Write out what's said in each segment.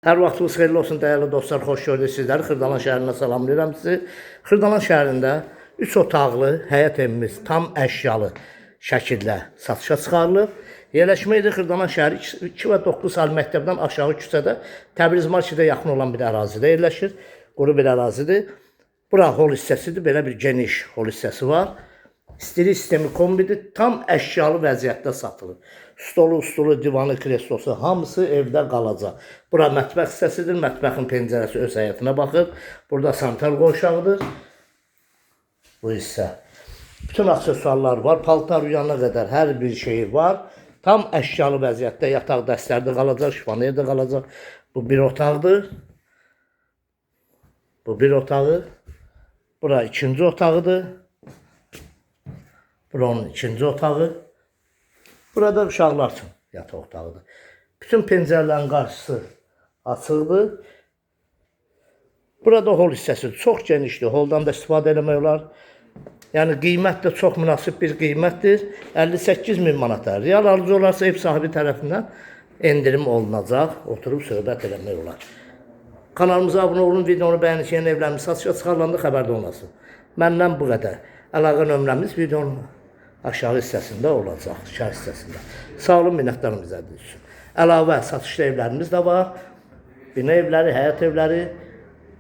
Hər vaxtınız xeyirli olsun dəyərli dostlar, xoş gördük sizləri. Xırdalan şəhərindən salamlayıram sizi. Xırdalan şəhərində 3 otaqlı həyət evimiz tam əşyalı şəkildə satışa çıxarılıb. Yerləşməkdə Xırdalan şəhəri 2 və 9 saylı məktəbdən aşağı küçədə Təbriz marketə yaxın olan bir ərazidə yerləşir. Quru bir ərazidir. Bura hol hissəsidir. Belə bir geniş hol hissəsi var. İstilik sistemi kombidir. Tam əşyalı vəziyyətdə satılır. Stolu, divanı, kreslosu hamısı evdə qalacaq. Bura mətbəx hissəsidir. Mətbəxin pəncərəsi öz həyətinə baxır. Burada sanitar qovşağıdır. Bu hissə. Bütün aksesuarlar var. Paltar uyana qədər hər bir şey var. Tam əşyalı vəziyyətdə yataq dəstləri də qalacaq, şifaner də qalacaq. Bu bir otaqdır. Bu bir otağı. Bura ikinci otağıdır. Buranın ikinci otağı. Burada uşaqlar üçün yataq otağıdır. Bütün pəncərələrin qarşısı açıqdır. Burada hol hissəsi çox genişdir. Holdan da istifadə eləmək olar. Yəni qiymət də çox münasib bir qiymətdir. 58.000 manata. Real alıcı olarsa ev sahibi tərəfindən endirim olunacaq. Oturub söhbət eləmək olar. Kanalımıza abunə olun, videonu bəyənin, evlərimiz satışa çıxarılanda xəbərdə olmasın. Məndən bu qədər. Əlaqə nömrəmiz videonun aşağı hissəsində olacaq, şərh hissəsində. Sağ olun, minnətdarım bizə düşsün. Əlavə satışlı evlərimiz də var. Bina evləri, həyat evləri,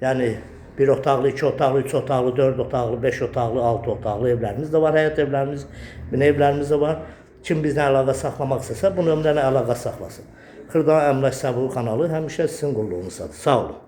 yəni 1 otaqlı, 2 otaqlı, 3 otaqlı, 4 otaqlı, 5 otaqlı, 6 otaqlı evlərimiz də var, həyat evlərimiz, bina evlərimiz də var. Kim bizlə əlaqə saxlamaq istəsə, bu nömrəni əlaqə saxlasın. Xırdalan Əmlak Səbuğu kanalı həmişə sizin qulluğunuzdadır. Sağ olun.